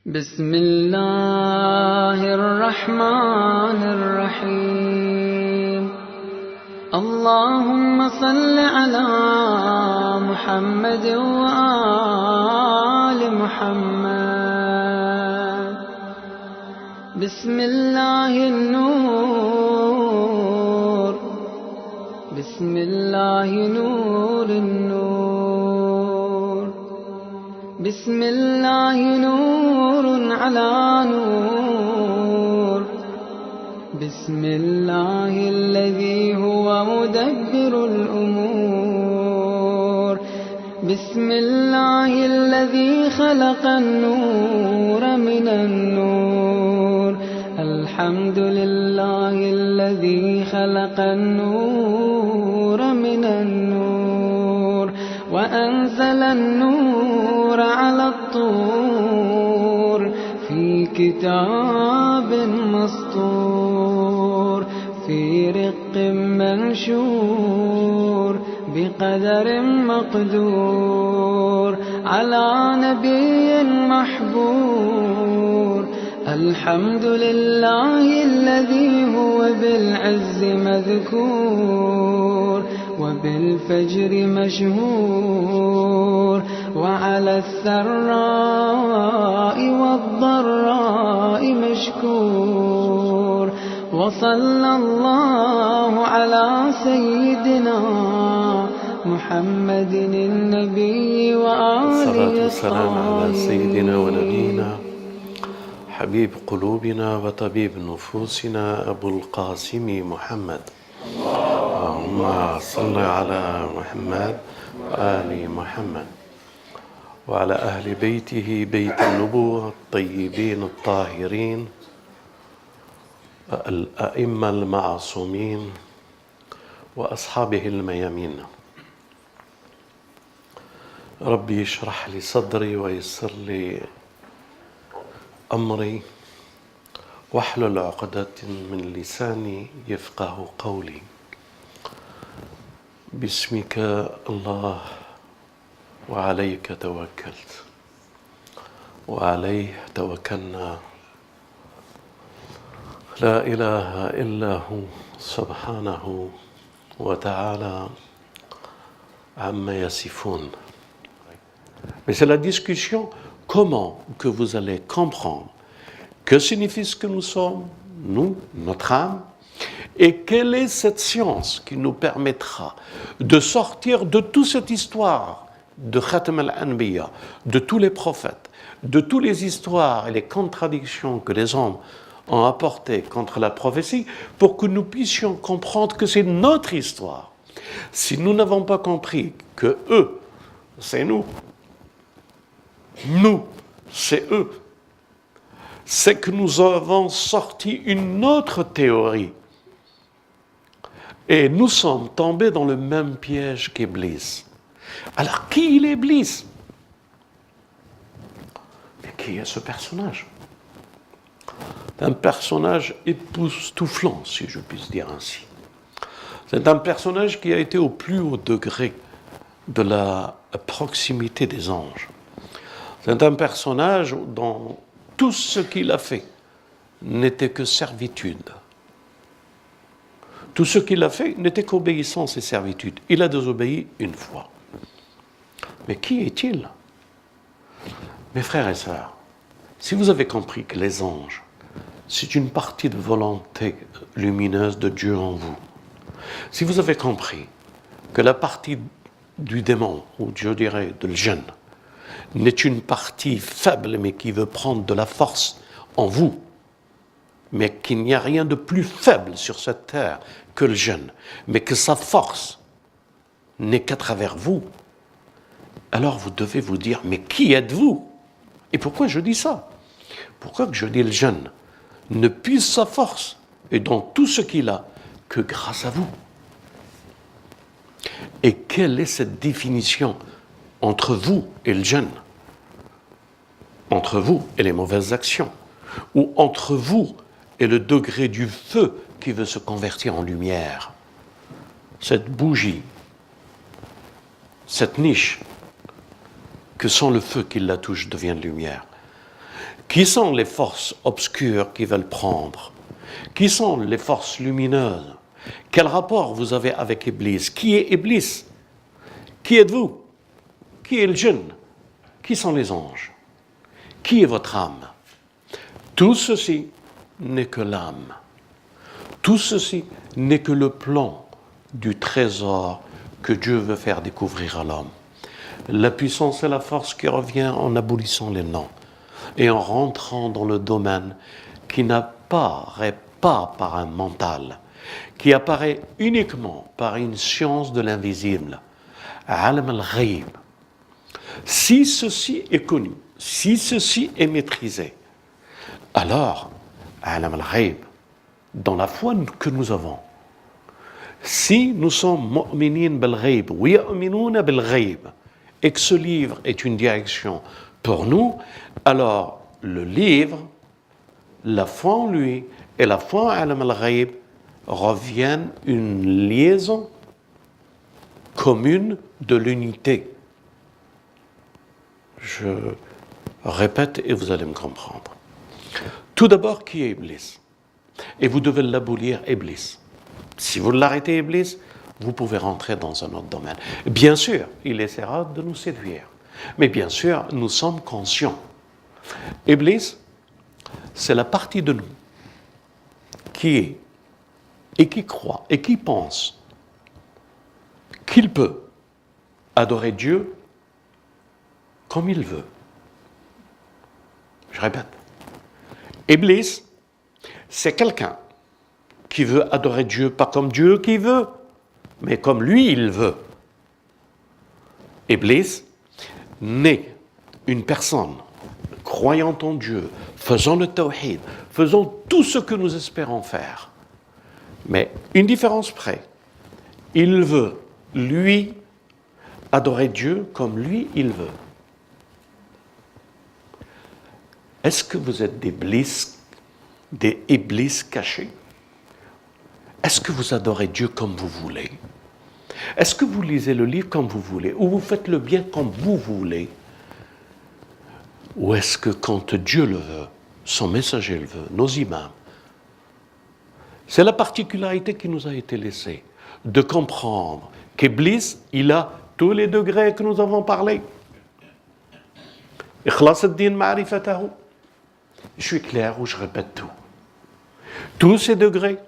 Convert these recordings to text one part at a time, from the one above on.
بسم الله الرحمن الرحيم اللهم صل على محمد وآل محمد بسم الله النور بسم الله نور النور بسم الله نور على نور بسم الله الذي هو مدبر الأمور بسم الله الذي خلق النور من النور الحمد لله الذي خلق النور من النور وأنزل النور على الطور في كتاب مسطور في رق منشور بقدر مقدور على نبي محبور الحمد لله الذي هو بالعز مذكور وبالفجر مشهور وعلى السراء والضراء مشكور وصلى الله على سيدنا محمد النبي وآله الصلاة والسلام على سيدنا ونبينا حبيب قلوبنا وطبيب نفوسنا أبو القاسم محمد اللهم صل على محمد وآل محمد وعلى أهل بيته بيت النبوة الطيبين الطاهرين الأئمة المعصومين وأصحابه الميامين ربي اشرح لي صدري ويسر لي أمري واحلل عقدة من لساني يفقه قولي باسمك الله وعليك توكلت وعليه توكلنا لا إله إلا هو سبحانه وتعالى عما يصفون. Mais c'est la discussion comment que vous allez comprendre que signifie ce que nous sommes, nous, notre âme, et quelle est cette science qui nous permettra de sortir de toute cette histoire de Khatam al-Anbiya, de tous les prophètes, de toutes les histoires et les contradictions que les hommes ont apportées contre la prophétie, pour que nous puissions comprendre que c'est notre histoire. Si nous n'avons pas compris que eux, c'est nous, c'est eux, c'est que nous avons sorti une autre théorie. Et nous sommes tombés dans le même piège qu'Iblis. Alors, qui est Iblis? Mais qui est ce personnage? C'est un personnage époustouflant, si je puis dire ainsi. C'est un personnage qui a été au plus haut degré de la proximité des anges. C'est un personnage dont tout ce qu'il a fait n'était que servitude. Tout ce qu'il a fait n'était qu'obéissance et servitude. Il a désobéi une fois. Mais qui est-il? Mes frères et sœurs, si vous avez compris que les anges, c'est une partie de volonté lumineuse de Dieu en vous, si vous avez compris que la partie du démon, ou je dirais de l'jinn, n'est une partie faible mais qui veut prendre de la force en vous, mais qu'il n'y a rien de plus faible sur cette terre que le djinn, mais que sa force n'est qu'à travers vous, alors vous devez vous dire, mais qui êtes-vous? Et pourquoi je dis ça? Pourquoi que je dis le djinn ne puise sa force et dans tout ce qu'il a que grâce à vous? Et quelle est cette définition entre vous et le djinn? Entre vous et les mauvaises actions, ou entre vous et le degré du feu qui veut se convertir en lumière. Cette bougie, cette niche, que sans le feu qui la touche devient lumière. Qui sont les forces obscures qui veulent prendre? Qui sont les forces lumineuses? Quel rapport vous avez avec Iblis? Qui est Iblis? Qui êtes-vous? Qui est le djinn? Qui sont les anges? Qui est votre âme? Tout ceci n'est que l'âme. Tout ceci n'est que le plan du trésor que Dieu veut faire découvrir à l'homme. La puissance et la force qui revient en abolissant les noms et en rentrant dans le domaine qui n'apparaît pas par un mental, qui apparaît uniquement par une science de l'invisible, alam al-ghayb. Si ceci est connu, si ceci est maîtrisé, alors, alam al-ghayb, dans la foi que nous avons, si nous sommes mu'minin bil-ghayb, wa ya'minuna bil-ghayb, et que ce livre est une direction pour nous, alors le livre, la foi en lui et la foi en alam al-ghayb reviennent une liaison commune de l'unité. Je répète et vous allez me comprendre. Tout d'abord, qui est Iblis? Et vous devez l'abolir, Iblis. Si vous l'arrêtez, Iblis, vous pouvez rentrer dans un autre domaine. Bien sûr, il essaiera de nous séduire. Mais bien sûr, nous sommes conscients. Iblis, c'est la partie de nous qui est et qui croit et qui pense qu'il peut adorer Dieu comme il veut. Je répète. Iblis, c'est quelqu'un qui veut adorer Dieu, pas comme Dieu qui veut, mais comme lui il veut. Iblis n'est une personne croyant en Dieu, faisant le tawhid, faisant tout ce que nous espérons faire. Mais une différence près, il veut, lui, adorer Dieu comme lui il veut. Est-ce que vous êtes des iblis cachés? Est-ce que vous adorez Dieu comme vous voulez? Est-ce que vous lisez le livre comme vous voulez? Ou vous faites le bien comme vous voulez? Ou est-ce que quand Dieu le veut, son messager le veut, nos imams, c'est la particularité qui nous a été laissée, de comprendre qu'Iblis, il a tous les degrés que nous avons parlé. Ikhlas ad-din ma'rifatahu. Je suis clair ou je répète tout. Tous ces degrés.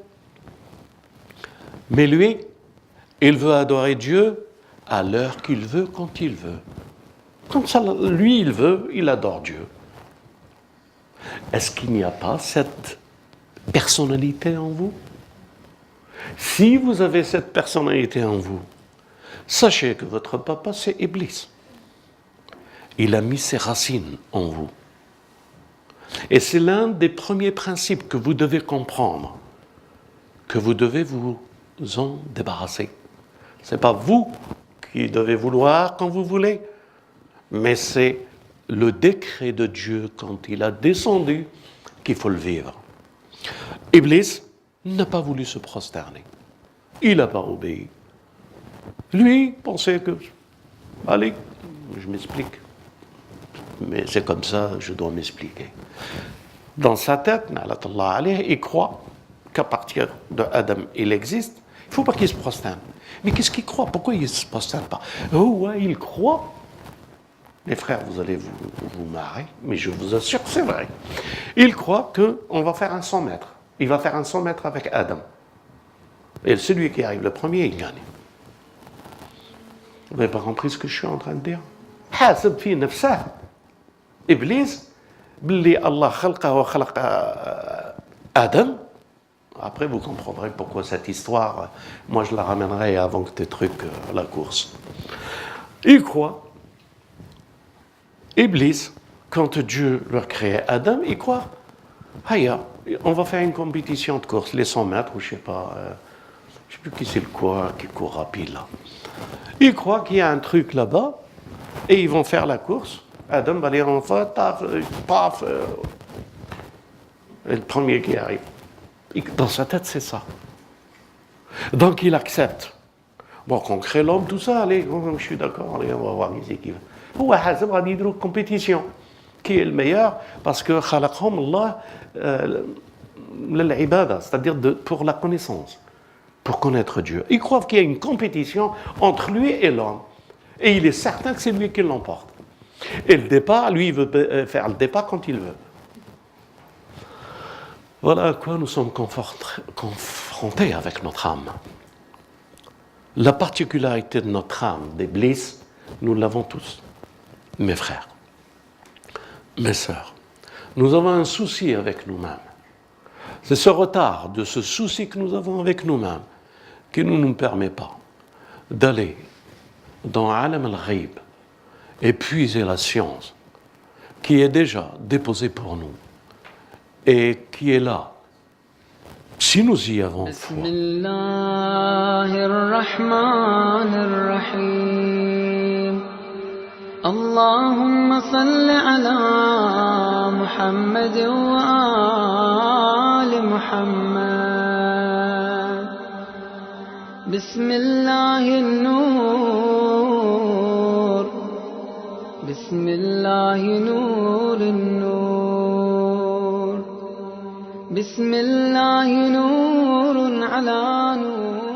Mais lui, il veut adorer Dieu à l'heure qu'il veut, quand il veut. Comme ça, lui, il veut, il adore Dieu. Est-ce qu'il n'y a pas cette personnalité en vous? Si vous avez cette personnalité en vous, sachez que votre papa, c'est Iblis. Il a mis ses racines en vous. Et c'est l'un des premiers principes que vous devez comprendre, que vous devez vous en débarrasser. Ce n'est pas vous qui devez vouloir quand vous voulez, mais c'est le décret de Dieu quand il a descendu qu'il faut le vivre. Iblis n'a pas voulu se prosterner. Il n'a pas obéi. Lui pensait que, allez, je m'explique. Mais c'est comme ça, je dois m'expliquer. Dans sa tête, il croit qu'à partir de Adam, il existe. Il ne faut pas qu'il se prosterne. Mais qu'est-ce qu'il croit? Pourquoi il ne se prosterne pas? Oh, ouais, il croit. Les frères, vous allez vous marrer, mais je vous assure que c'est vrai. Il croit qu'on va faire un 100 mètres. Il va faire un 100 mètres avec Adam. Et celui qui arrive le premier, il gagne. Vous n'avez pas compris ce que je suis en train de dire? حاسب في نفسه إبليس باللي الله خلقه وخلق Adam. Après, vous comprendrez pourquoi cette histoire, moi je la ramènerai avant que tes trucs, la course. Il croit. Iblis, quand Dieu leur créait Adam, il croit. Haya, on va faire une compétition de course, les 100 mètres, ou je sais pas, je sais plus qui c'est le quoi, qui court rapide là. Il croit qu'il y a un truc là-bas, et ils vont faire la course. Adam va aller en face, paf, et le premier qui arrive. Dans sa tête, c'est ça. Donc il accepte. Bon, qu'on crée l'homme, tout ça, allez, je suis d'accord, allez, on va voir ici qui va. هو حاسب غادي يديروا compétition. qui est le meilleur, parce que khalaqhum Allah l'ibada, c'est-à-dire pour la connaissance, pour connaître Dieu. Il croit qu'il y a une compétition entre lui et l'homme. Et il est certain que c'est lui qui l'emporte. Et le départ, lui, il veut faire le départ quand il veut. Voilà à quoi nous sommes confrontés avec notre âme. La particularité de notre âme, d'Iblis, nous l'avons tous. Mes frères, mes sœurs, nous avons un souci avec nous-mêmes. C'est ce retard de ce souci que nous avons avec nous-mêmes qui ne nous permet pas d'aller dans Alam al-Ghaib et puiser la science qui est déjà déposée pour nous et qui est là. Si nous y avons foi. Bismillahirrahmanirrahim. Allahumma salli ala Muhammad wa ali Muhammad. Bismillahir-Nur. Bismillahir-Nur. بسم الله نور على نور